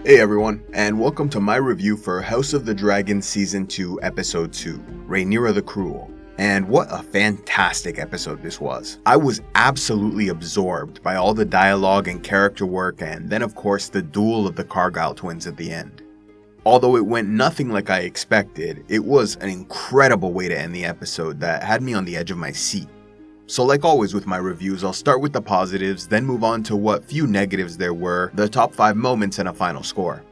Hey everyone, and welcome to my review for House of the Dragon Season 2, Episode 2, Rhaenyra the Cruel. And what a fantastic episode this was. I was absolutely absorbed by all the dialogue and character work, and then of course the duel of the Cargyll Twins at the end. Although it went nothing like I expected, it was an incredible way to end the episode that had me on the edge of my seat. So like always with my reviews, I'll start with the positives, then move on to what few negatives there were, the top 5 moments, and a final score.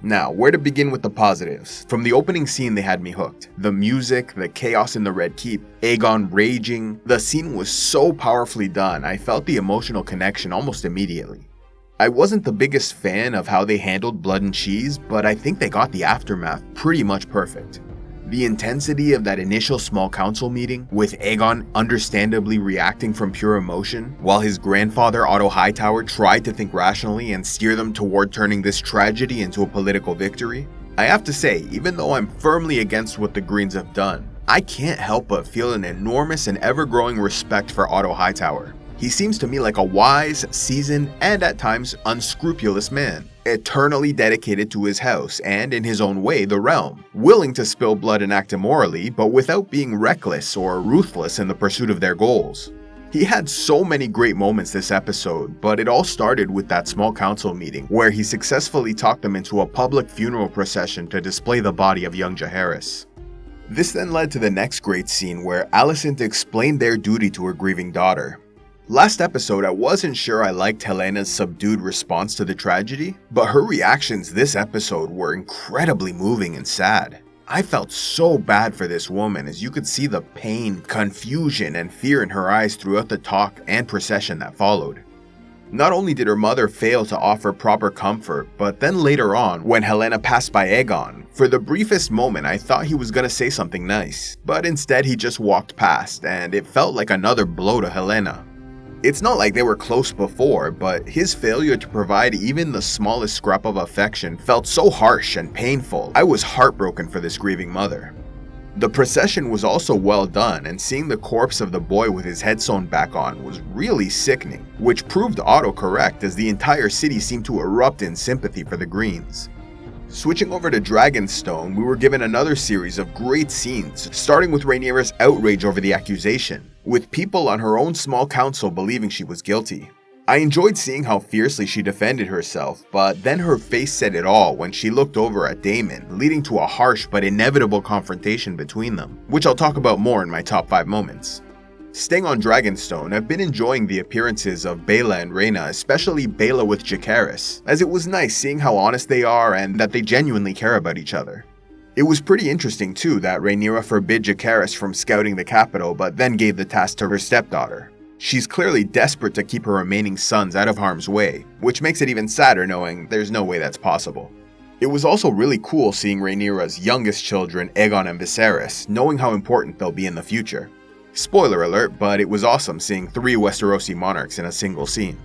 Now, where to begin with the positives? From the opening scene they had me hooked. The music, the chaos in the Red Keep, Aegon raging, the scene was so powerfully done, I felt the emotional connection almost immediately. I wasn't the biggest fan of how they handled Blood and Cheese, but I think they got the aftermath pretty much perfect. The intensity of that initial small council meeting, with Aegon understandably reacting from pure emotion, while his grandfather Otto Hightower tried to think rationally and steer them toward turning this tragedy into a political victory. I have to say, even though I'm firmly against what the Greens have done, I can't help but feel an enormous and ever-growing respect for Otto Hightower. He seems to me like a wise, seasoned, and at times unscrupulous man, eternally dedicated to his house and, in his own way, the realm, willing to spill blood and act immorally, but without being reckless or ruthless in the pursuit of their goals. He had so many great moments this episode, but it all started with that small council meeting, where he successfully talked them into a public funeral procession to display the body of young Jaehaerys. This then led to the next great scene where Alicent explained their duty to her grieving daughter. Last episode, I wasn't sure I liked Helena's subdued response to the tragedy, but her reactions this episode were incredibly moving and sad. I felt so bad for this woman, as you could see the pain, confusion, and fear in her eyes throughout the talk and procession that followed. Not only did her mother fail to offer proper comfort, but then later on, when Helena passed by Aegon, for the briefest moment I thought he was gonna say something nice, but instead he just walked past, and it felt like another blow to Helena. It's not like they were close before, but his failure to provide even the smallest scrap of affection felt so harsh and painful. I was heartbroken for this grieving mother. The procession was also well done, and seeing the corpse of the boy with his head sewn back on was really sickening, which proved Otto correct, as the entire city seemed to erupt in sympathy for the Greens. Switching over to Dragonstone, we were given another series of great scenes, starting with Rhaenyra's outrage over the accusation, with people on her own small council believing she was guilty. I enjoyed seeing how fiercely she defended herself, but then her face said it all when she looked over at Daemon, leading to a harsh but inevitable confrontation between them, which I'll talk about more in my top 5 moments. Staying on Dragonstone, I've been enjoying the appearances of Baela and Rhaena, especially Baela with Jaehaerys, as it was nice seeing how honest they are and that they genuinely care about each other. It was pretty interesting too that Rhaenyra forbid Jaehaerys from scouting the capital, but then gave the task to her stepdaughter. She's clearly desperate to keep her remaining sons out of harm's way, which makes it even sadder knowing there's no way that's possible. It was also really cool seeing Rhaenyra's youngest children, Aegon and Viserys, knowing how important they'll be in the future. Spoiler alert, but it was awesome seeing 3 Westerosi monarchs in a single scene.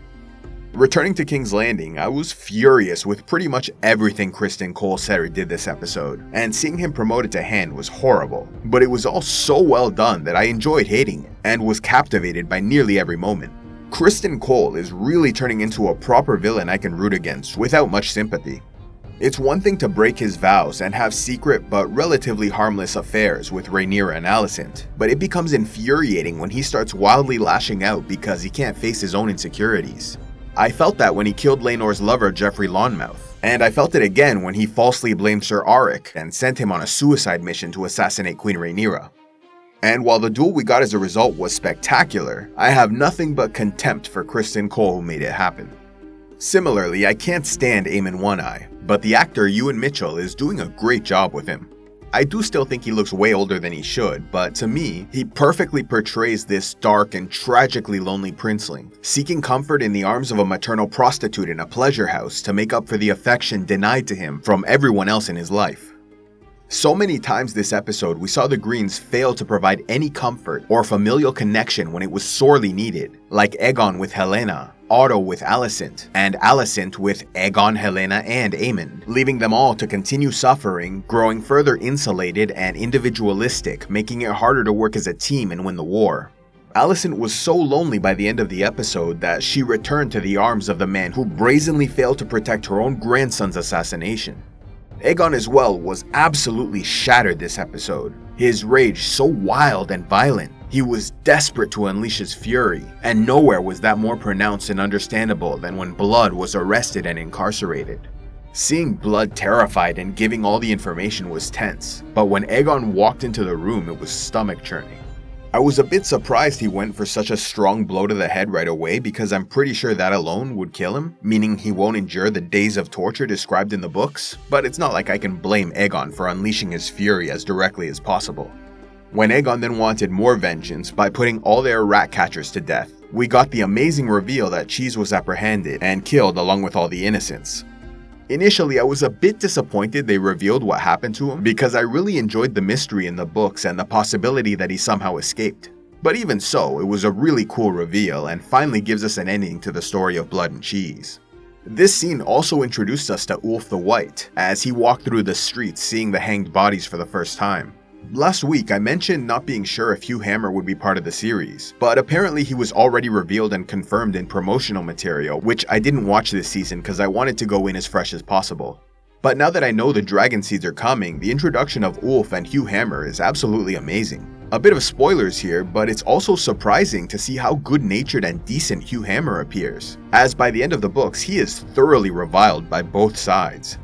Returning to King's Landing, I was furious with pretty much everything Criston Cole Serra did this episode, and seeing him promoted to Hand was horrible, but it was all so well done that I enjoyed hating it, and was captivated by nearly every moment. Criston Cole is really turning into a proper villain I can root against without much sympathy. It's one thing to break his vows and have secret but relatively harmless affairs with Rhaenyra and Alicent, but it becomes infuriating when he starts wildly lashing out because he can't face his own insecurities. I felt that when he killed Laenor's lover Joffrey Lonmouth, and I felt it again when he falsely blamed Sir Auric and sent him on a suicide mission to assassinate Queen Rhaenyra. And while the duel we got as a result was spectacular, I have nothing but contempt for Criston Cole who made it happen. Similarly, I can't stand Aemon One-Eye, but the actor Ewan Mitchell is doing a great job with him. I do still think he looks way older than he should, but to me, he perfectly portrays this dark and tragically lonely princeling, seeking comfort in the arms of a maternal prostitute in a pleasure house to make up for the affection denied to him from everyone else in his life. So many times this episode, we saw the Greens fail to provide any comfort or familial connection when it was sorely needed, like Aegon with Helena, Otto with Alicent, and Alicent with Aegon, Helena, and Aemon, leaving them all to continue suffering, growing further insulated and individualistic, making it harder to work as a team and win the war. Alicent was so lonely by the end of the episode that she returned to the arms of the man who brazenly failed to protect her own grandson's assassination. Aegon as well was absolutely shattered this episode, his rage so wild and violent. He was desperate to unleash his fury, and nowhere was that more pronounced and understandable than when Blood was arrested and incarcerated. Seeing Blood terrified and giving all the information was tense, but when Aegon walked into the room it was stomach-churning. I was a bit surprised he went for such a strong blow to the head right away because I'm pretty sure that alone would kill him, meaning he won't endure the days of torture described in the books, but it's not like I can blame Aegon for unleashing his fury as directly as possible. When Aegon then wanted more vengeance by putting all their rat catchers to death, we got the amazing reveal that Cheese was apprehended and killed along with all the innocents. Initially, I was a bit disappointed they revealed what happened to him because I really enjoyed the mystery in the books and the possibility that he somehow escaped. But even so, it was a really cool reveal and finally gives us an ending to the story of Blood and Cheese. This scene also introduced us to Ulf the White as he walked through the streets seeing the hanged bodies for the first time. Last week, I mentioned not being sure if Hugh Hammer would be part of the series, but apparently he was already revealed and confirmed in promotional material, which I didn't watch this season because I wanted to go in as fresh as possible. But now that I know the Dragon Seeds are coming, the introduction of Ulf and Hugh Hammer is absolutely amazing. A bit of spoilers here, but it's also surprising to see how good-natured and decent Hugh Hammer appears, as by the end of the books he is thoroughly reviled by both sides.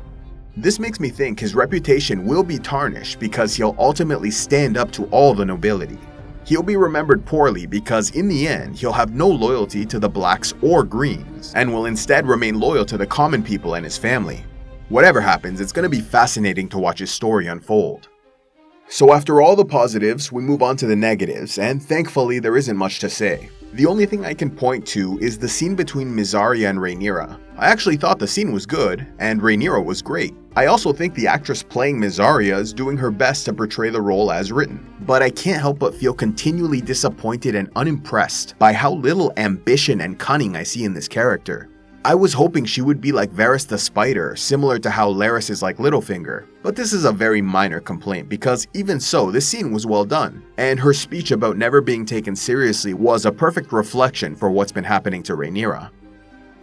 This makes me think his reputation will be tarnished because he'll ultimately stand up to all the nobility. He'll be remembered poorly because in the end, he'll have no loyalty to the Blacks or Greens, and will instead remain loyal to the common people and his family. Whatever happens, it's going to be fascinating to watch his story unfold. So after all the positives, we move on to the negatives, and thankfully there isn't much to say. The only thing I can point to is the scene between Mysaria and Rhaenyra. I actually thought the scene was good, and Rhaenyra was great. I also think the actress playing Mysaria is doing her best to portray the role as written, but I can't help but feel continually disappointed and unimpressed by how little ambition and cunning I see in this character. I was hoping she would be like Varys the Spider, similar to how Larys is like Littlefinger, but this is a very minor complaint because even so, this scene was well done, and her speech about never being taken seriously was a perfect reflection for what's been happening to Rhaenyra.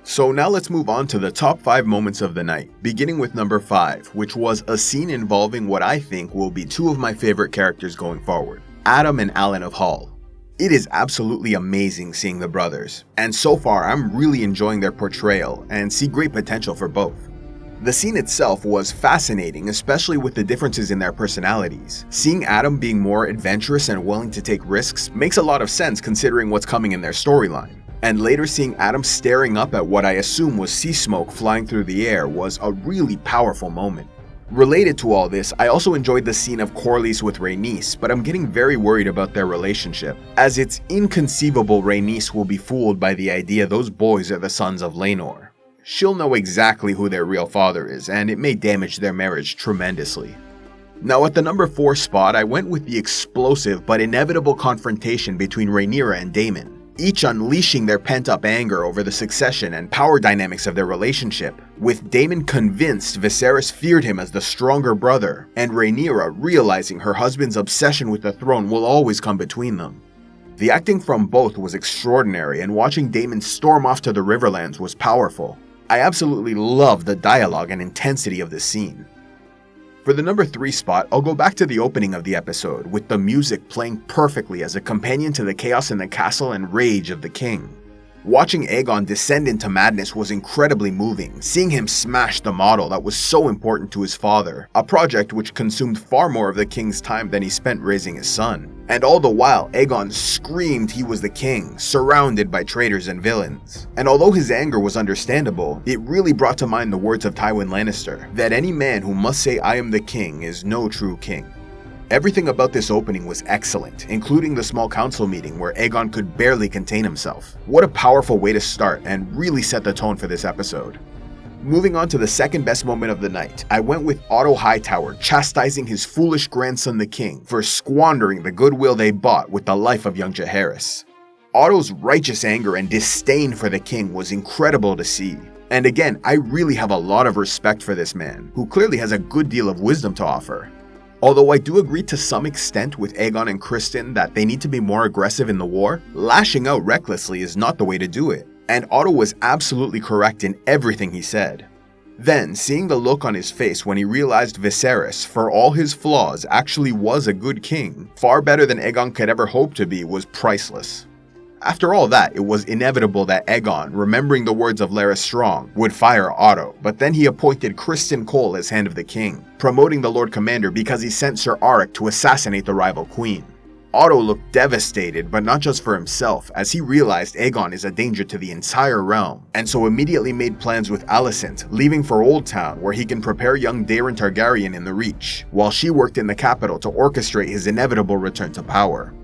So now let's move on to the top 5 moments of the night, beginning with number 5, which was a scene involving what I think will be 2 of my favorite characters going forward, Adam and Alan of Hull. It is absolutely amazing seeing the brothers, and so far I'm really enjoying their portrayal and see great potential for both. The scene itself was fascinating, especially with the differences in their personalities. Seeing Adam being more adventurous and willing to take risks makes a lot of sense considering what's coming in their storyline. And later seeing Adam staring up at what I assume was sea smoke flying through the air was a really powerful moment. Related to all this, I also enjoyed the scene of Corlys with Rhaenys, but I'm getting very worried about their relationship, as it's inconceivable Rhaenys will be fooled by the idea those boys are the sons of Laenor. She'll know exactly who their real father is, and it may damage their marriage tremendously. Now at the number 4 spot, I went with the explosive but inevitable confrontation between Rhaenyra and Daemon, each unleashing their pent-up anger over the succession and power dynamics of their relationship, with Daemon convinced Viserys feared him as the stronger brother, and Rhaenyra realizing her husband's obsession with the throne will always come between them. The acting from both was extraordinary, and watching Daemon storm off to the Riverlands was powerful. I absolutely loved the dialogue and intensity of this scene. For the number 3 spot, I'll go back to the opening of the episode, with the music playing perfectly as a companion to the chaos in the castle and rage of the king. Watching Aegon descend into madness was incredibly moving, seeing him smash the model that was so important to his father, a project which consumed far more of the king's time than he spent raising his son. And all the while, Aegon screamed he was the king, surrounded by traitors and villains. And although his anger was understandable, it really brought to mind the words of Tywin Lannister, that any man who must say I am the king is no true king. Everything about this opening was excellent, including the small council meeting where Aegon could barely contain himself. What a powerful way to start and really set the tone for this episode. Moving on to the second best moment of the night, I went with Otto Hightower chastising his foolish grandson the king for squandering the goodwill they bought with the life young Jaehaerys. Otto's righteous anger and disdain for the king was incredible to see. And again, I really have a lot of respect for this man, who clearly has a good deal of wisdom to offer. Although I do agree to some extent with Aegon and Criston that they need to be more aggressive in the war, lashing out recklessly is not the way to do it. And Otto was absolutely correct in everything he said. Then, seeing the look on his face when he realized Viserys, for all his flaws, actually was a good king, far better than Aegon could ever hope to be, was priceless. After all that, it was inevitable that Aegon, remembering the words of Larys Strong, would fire Otto, but then he appointed Criston Cole as Hand of the King, promoting the Lord Commander because he sent Ser Auric to assassinate the rival queen. Otto looked devastated, but not just for himself, as he realized Aegon is a danger to the entire realm, and so immediately made plans with Alicent, leaving for Old Town where he can prepare young Daeron Targaryen in the Reach, while she worked in the capital to orchestrate his inevitable return to power.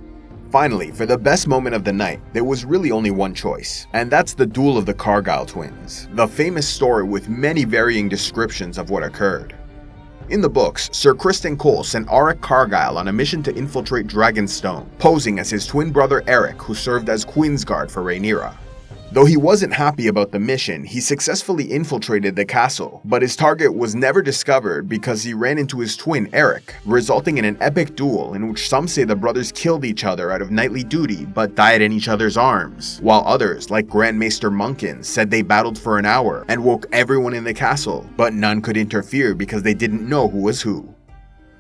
Finally, for the best moment of the night, there was really only one choice, and that's the Duel of the Cargyll Twins, the famous story with many varying descriptions of what occurred. In the books, Sir Criston Cole sent Auric Cargyll on a mission to infiltrate Dragonstone, posing as his twin brother Eric, who served as Queensguard for Rhaenyra. Though he wasn't happy about the mission, he successfully infiltrated the castle, but his target was never discovered because he ran into his twin Eric, resulting in an epic duel in which some say the brothers killed each other out of knightly duty but died in each other's arms, while others, like Grand Maester Munkin, said they battled for an hour and woke everyone in the castle, but none could interfere because they didn't know who was who.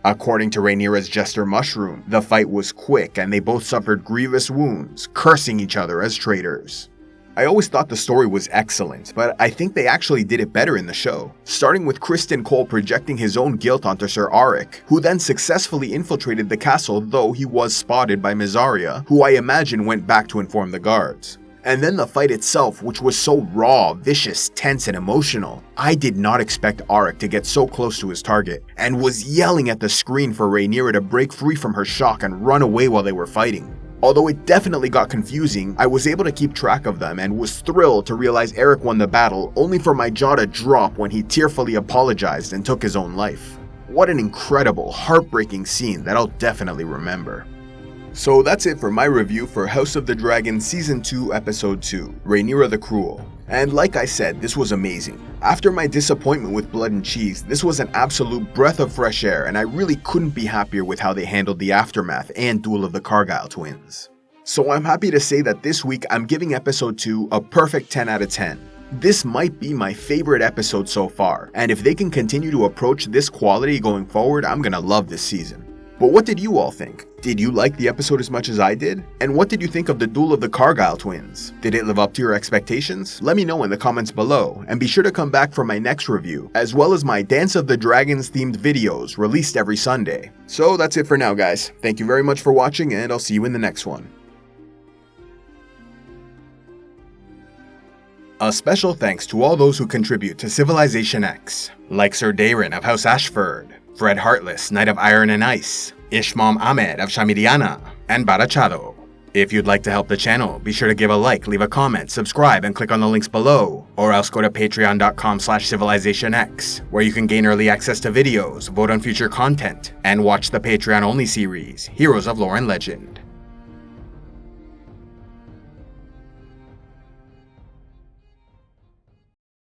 According to Rhaenyra's Jester Mushroom, the fight was quick and they both suffered grievous wounds, cursing each other as traitors. I always thought the story was excellent, but I think they actually did it better in the show, starting with Criston Cole projecting his own guilt onto Ser Auric, who then successfully infiltrated the castle, though he was spotted by Mysaria, who I imagine went back to inform the guards. And then the fight itself, which was so raw, vicious, tense, and emotional. I did not expect Auric to get so close to his target, and was yelling at the screen for Rhaenyra to break free from her shock and run away while they were fighting. Although it definitely got confusing, I was able to keep track of them and was thrilled to realize Eric won the battle, only for my jaw to drop when he tearfully apologized and took his own life. What an incredible, heartbreaking scene that I'll definitely remember. So that's it for my review for House of the Dragon Season 2 Episode 2, Rhaenyra the Cruel. And like I said, this was amazing. After my disappointment with Blood and Cheese, this was an absolute breath of fresh air, and I really couldn't be happier with how they handled the aftermath and Duel of the Cargyll Twins. So I'm happy to say that this week I'm giving Episode 2 a perfect 10 out of 10. This might be my favorite episode so far, and if they can continue to approach this quality going forward, I'm gonna love this season. But what did you all think? Did you like the episode as much as I did? And what did you think of the Duel of the Cargyll Twins? Did it live up to your expectations? Let me know in the comments below, and be sure to come back for my next review, as well as my Dance of the Dragons themed videos released every Sunday. So that's it for now, guys. Thank you very much for watching, and I'll see you in the next one. A special thanks to all those who contribute to CivilizationEx, like Sir Daeron of House Ashford, Fred Heartless, Knight of Iron and Ice, Ishmael Ahmed of Shamidiana, and Barachado. If you'd like to help the channel, be sure to give a like, leave a comment, subscribe, and click on the links below, or else go to patreon.com/CivilizationEx, where you can gain early access to videos, vote on future content, and watch the Patreon-only series, Heroes of Lore and Legend.